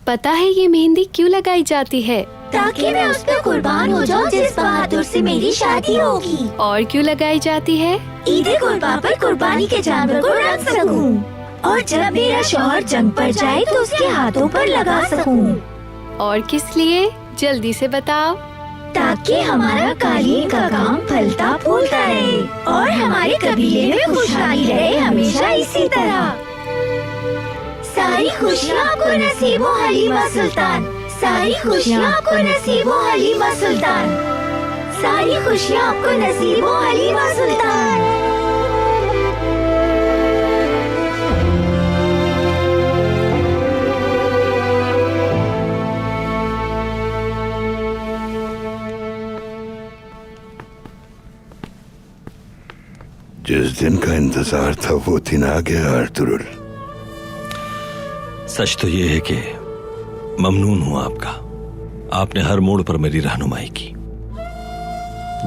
पता है ये मेहंदी क्यों लगाई जाती है? ताकि मैं उस पर कुर्बान हो जाऊं जिस बहादुर से मेरी शादी होगी। और क्यों लगाई जाती है? ईद कुर्बान पर कुर्बानी के जानवर को रख सकूं और जब मेरा शौहर जंग पर जाए तो उसके हाथों पर लगा सकूं। और किस लिए? जल्दी से बताओ। ताकि हमारा कालीन का काम फलता फूलता रहे और हमारे कबीले में खुशहाली रहे हमेशा इसी तरह। सारी खुशियाँ आपको नसीब हो हलीमा सुल्तान, सारी खुशियाँ आपको नसीब हो हलीमा सुल्तान, सारी खुशियाँ आपको नसीब हो हलीमा सुल्तान। जिस दिन का इंतजार था वो दिन आ गया अर्तुगरुल। सच तो ये है कि ममनून हूं आपका। आपने हर मोड़ पर मेरी रहनुमाई की।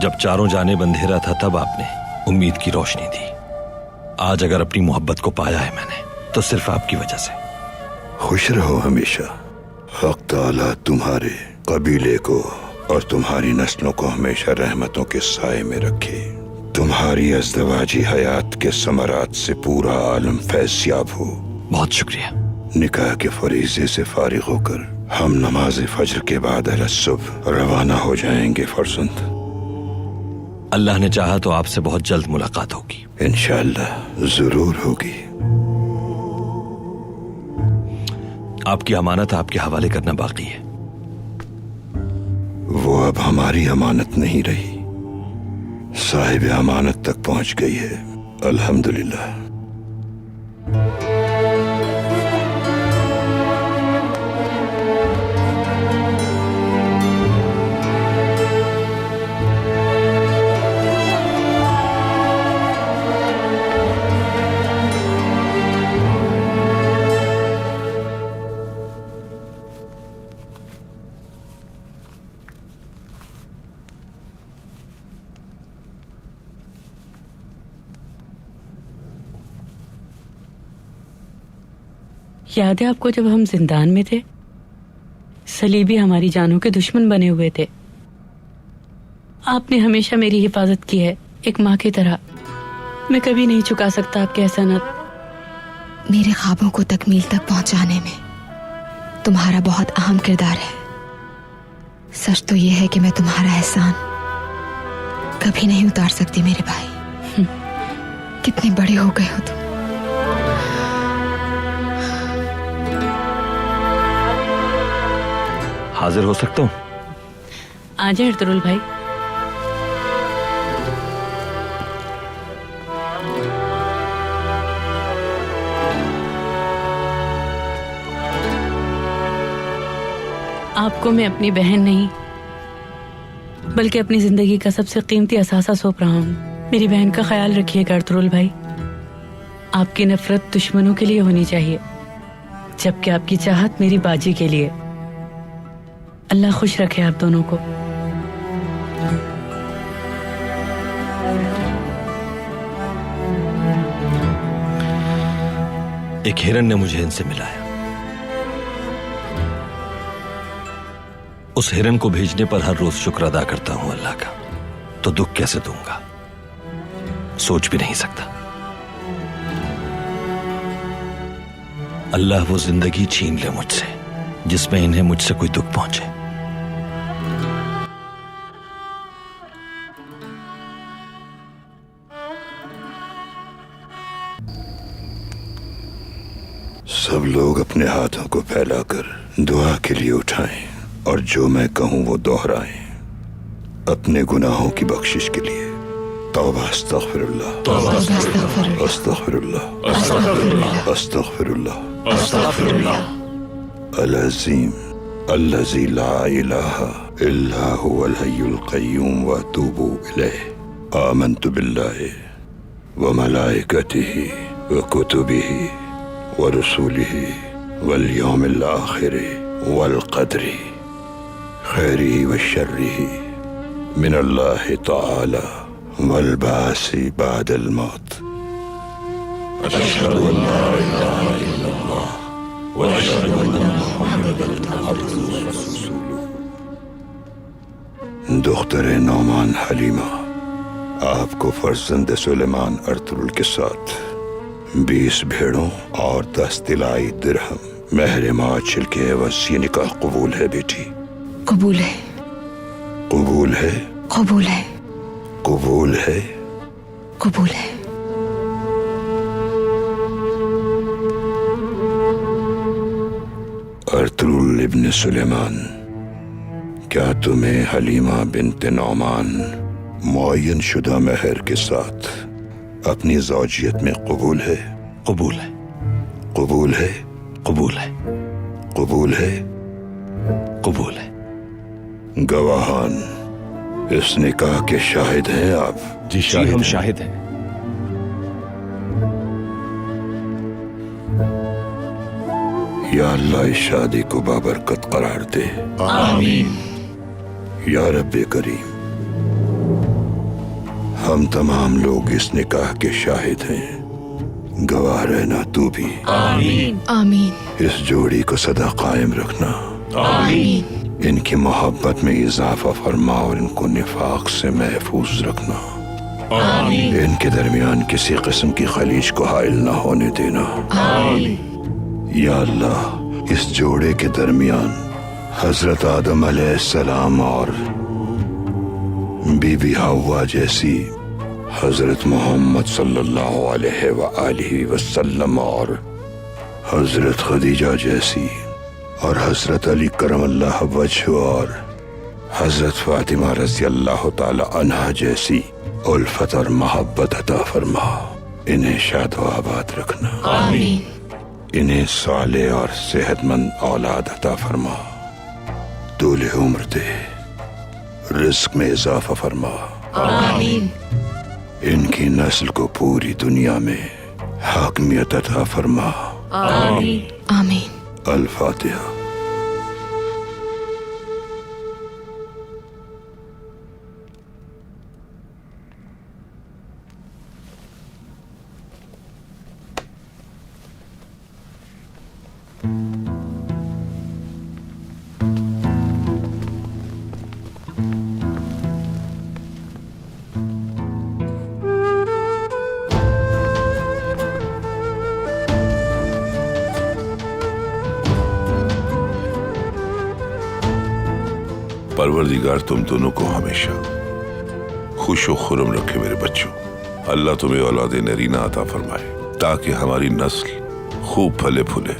जब चारों जाने अंधेरा था तब आपने उम्मीद की रोशनी दी। आज अगर अपनी मोहब्बत को पाया है मैंने तो सिर्फ आपकी वजह से। खुश रहो हमेशा। हक ताला तुम्हारे कबीले को और तुम्हारी नस्लों को हमेशा रहमतों के साए में रखे। तुम्हारी अज़दवाजी हयात के समरात से पूरा आलम फैज़याब हो। बहुत शुक्रिया। निकाह के फरीज़े से फारिग होकर हम नमाज फज्र के बाद सुबह रवाना हो जाएंगे फरजंद। अल्लाह ने चाहा तो आपसे बहुत जल्द मुलाकात होगी। इंशाअल्लाह जरूर होगी। आपकी अमानत आपके हवाले करना बाकी है। वो अब हमारी अमानत नहीं रही, साहिब अमानत तक पहुंच गई है। अल्हम्दुलिल्लाह। याद है आपको जब हम जिंदान में थे? सलीबी हमारी जानों के दुश्मन बने हुए थे। आपने हमेशा मेरी हिफाजत की है एक माँ की तरह। मैं कभी नहीं चुका सकता आपके एहसानात। मेरे ख्वाबों को तकमील तक पहुंचाने में तुम्हारा बहुत अहम किरदार है। सच तो यह है कि मैं तुम्हारा एहसान कभी नहीं उतार सकती मेरे भाई। कितने बड़े हो गए हो तुम। हाजिर हो सकता हूँ? आ जाए अर्तुगरुल भाई। आपको मैं अपनी बहन नहीं बल्कि अपनी जिंदगी का सबसे कीमती असासा सौंप रहा हूँ। मेरी बहन का ख्याल रखिएगा अर्तुगरुल भाई। आपकी नफरत दुश्मनों के लिए होनी चाहिए जबकि आपकी चाहत मेरी बाजी के लिए। अल्लाह खुश रखे आप दोनों को। एक हिरन ने मुझे इनसे मिलाया। उस हिरन को भेजने पर हर रोज शुक्र अदा करता हूं अल्लाह का, तो दुख कैसे दूंगा सोच भी नहीं सकता। अल्लाह वो जिंदगी छीन ले मुझसे जिसमें इन्हें मुझसे कोई दुख पहुंचे। सब लोग अपने हाथों को फैलाकर दुआ के लिए उठाएं और जो मैं कहूं वो दोहराएं। अपने गुनाहों की बख्शिश के लिए तौबा अस्तगफिरुल्लाह, अस्तगफिरुल्लाह, अस्तगफिरुल्लाह, अस्तगफिरुल्लाह। अल-अज़ीम अल्लज़ी ला इलाहा इल्ला हुवल हय्युल क़य्यूम व अतूबु इलैह। आमन्तु बिल्लाहि व मलाइकतिही व कुतुबिही व रसूलिही वल यौमिल आखिरि वल क़द्रि खैरिही व शर्रिही मिनल्लाहि तआला वल बासी बादल मौत। दुख्तर नौमान हलीमा, आपको फर्जंद सुलेमान अर्तुरुल के साथ 20 भेड़ों और 10 तिलाई दिरहम महर माचिल के एवज ये निकाह कबूल है बेटी? कबूल है। कबूल है। कबूल है। कबूल है। कबूल है। अर्तुरुल इब्न सुलेमान, क्या तुम्हें हलीमा बिन्त नौमान मुअय्यन शुदा महर के साथ अपनी ज़ौजियत में कबूल है? कबूल है। कबूल है। कबूल है। कबूल है। कबूल है। गवाहान, इस निकाह के शाहिद हैं आप? जी हम शाहिद हैं। या अल्लाह इस शादी को बाबरकत करार दे। आमीन। या रब्बे करीम, हम तमाम लोग इस निकाह के शाहिद हैं, गवाह रहना तू भी। आमीन। आमीन। इस जोड़ी को सदा कायम रखना। आमीन। इनकी मोहब्बत में इजाफा फरमा और इनको निफाक से महफूज रखना। आमीन। इनके दरमियान किसी किस्म की खलीज को हाइल न होने देना। आमीन। या अल्लाह, इस जोड़े के दरमियान हजरत आदम अलैहिस्सलाम और बीबी हव्वा जैसी हजरत मोहम्मद सल्लल्लाहु अलैहि वसल्लम और हजरत खदीजा जैसी और हजरत अली करमल्लाह वजहु और हजरत फातिमा रज़ी अल्लाह ताला अन्हा जैसी उल्फत और मोहब्बत अता फरमा। इन्हें शाद व आबाद रखना। आमीन। इन्हें साले और सेहतमंद औलाद अता फरमा। दूल्हे उम्र दे, रिस्क में इजाफा फरमा। आमीन। इनकी नस्ल को पूरी दुनिया में हाकमियत अता फरमा। आमीन। आमीन। अल फातिहा। परवरदिगार तुम दोनों को हमेशा खुश व खुर्रम रखे मेरे बच्चों। अल्लाह तुम्हें औलाद नरीना अता फरमाए ताकि हमारी नस्ल खूब फले फूले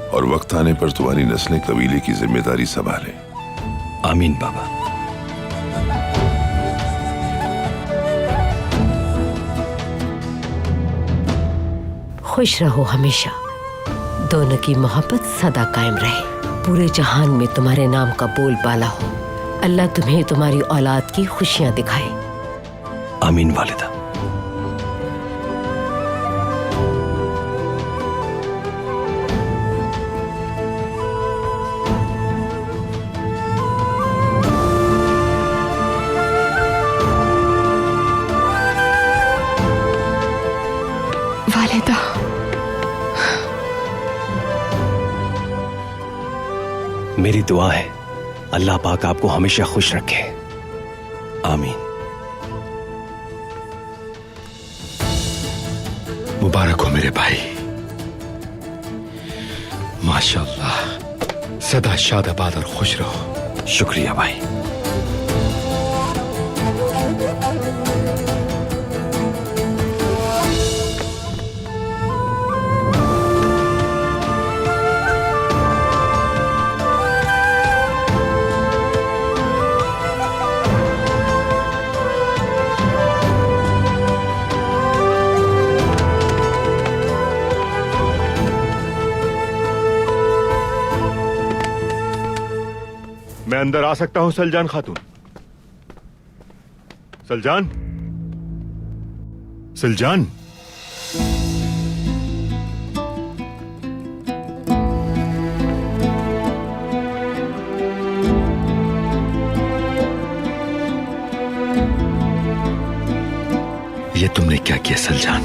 और वक्त आने पर तुम्हारी नस्लें कबीले की जिम्मेदारी संभाले। आमीन बाबा। खुश रहो हमेशा, दोनों की मोहब्बत सदा कायम रहे, पूरे जहान में तुम्हारे नाम का बोलबाला हो। अल्लाह तुम्हें तुम्हारी औलाद की खुशियां दिखाए। आमीन वालिदा। वालिदा, मेरी दुआ है अल्लाह पाक आपको हमेशा खुश रखे। आमीन। मुबारक हो मेरे भाई, माशाअल्लाह, सदा शादाबाद और खुश रहो। शुक्रिया भाई। मैं अंदर आ सकता हूं सलजान खातून? सलजान, सलजान। ये तुमने क्या किया सलजान?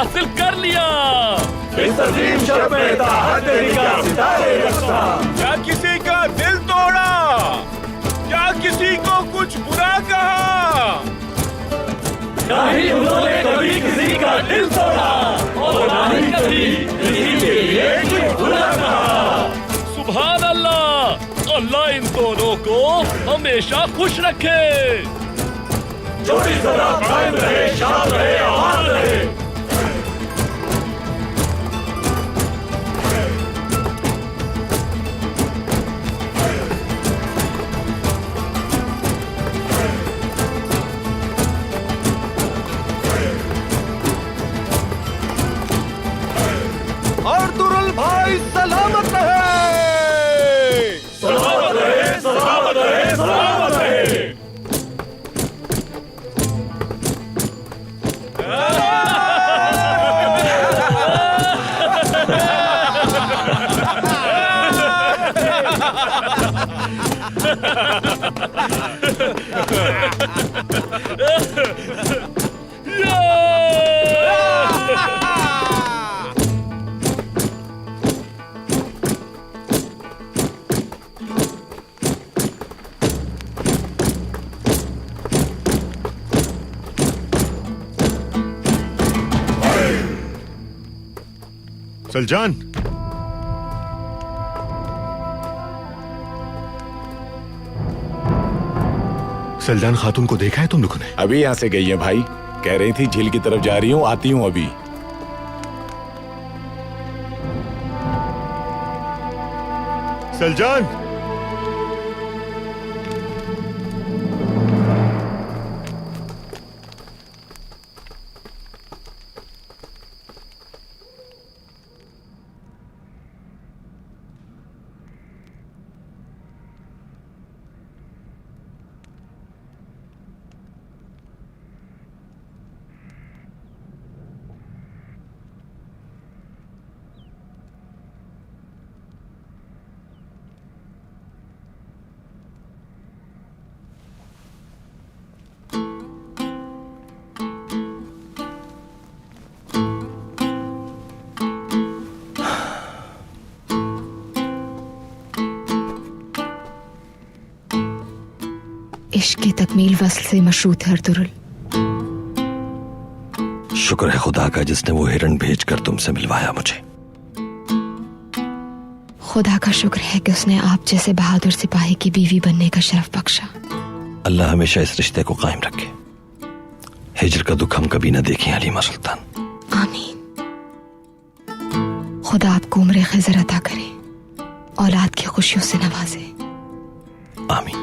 हासिल कर लिया। क्या किसी का दिल तोड़ा? क्या किसी को कुछ बुरा कहा? नहीं उन्होंने कभी किसी का दिल तोड़ा और ना ही कभी किसी के लिए कुछ बुरा कहा। सुभान अल्लाह, अल्लाह इन दोनों को हमेशा खुश रखे। जोड़ी सदा कायम रहे, शाद रहे, आबाद रहे। और दुरुल भाई सलामत रहे। सलामत रहे, सलामत रहे, सलामत रहे। सलजान, सलजान खातून को देखा है तुम लोगों ने? अभी यहाँ से गई है भाई, कह रही थी झील की तरफ जा रही हूँ, आती हूँ अभी। सलजान, इश्क की तकमील वस्ल से मशरूत है अर्तुरुल। शुक्र है खुदा का जिसने वो हिरण भेजकर तुमसे मिलवाया मुझे। खुदा का शुक्र है कि उसने आप जैसे बहादुर सिपाही की बीवी बनने का शरफ बख्शा। अल्लाह हमेशा इस रिश्ते को कायम रखे। हिजर का दुख हम कभी न देखें हलीमा सुल्तान। आमीन। खुदा आपको उम्र खिजर अता करे, औलाद की खुशियों से नवाजे। आमीन।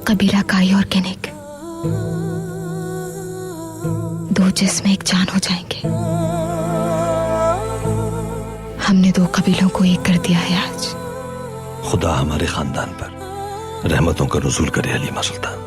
कबीला काई और केनिक दो जिस्म एक जान हो जाएंगे। हमने दो कबीलों को एक कर दिया है आज। खुदा हमारे खानदान पर रहमतों का नुज़ूल करे हलीमा सुल्तान।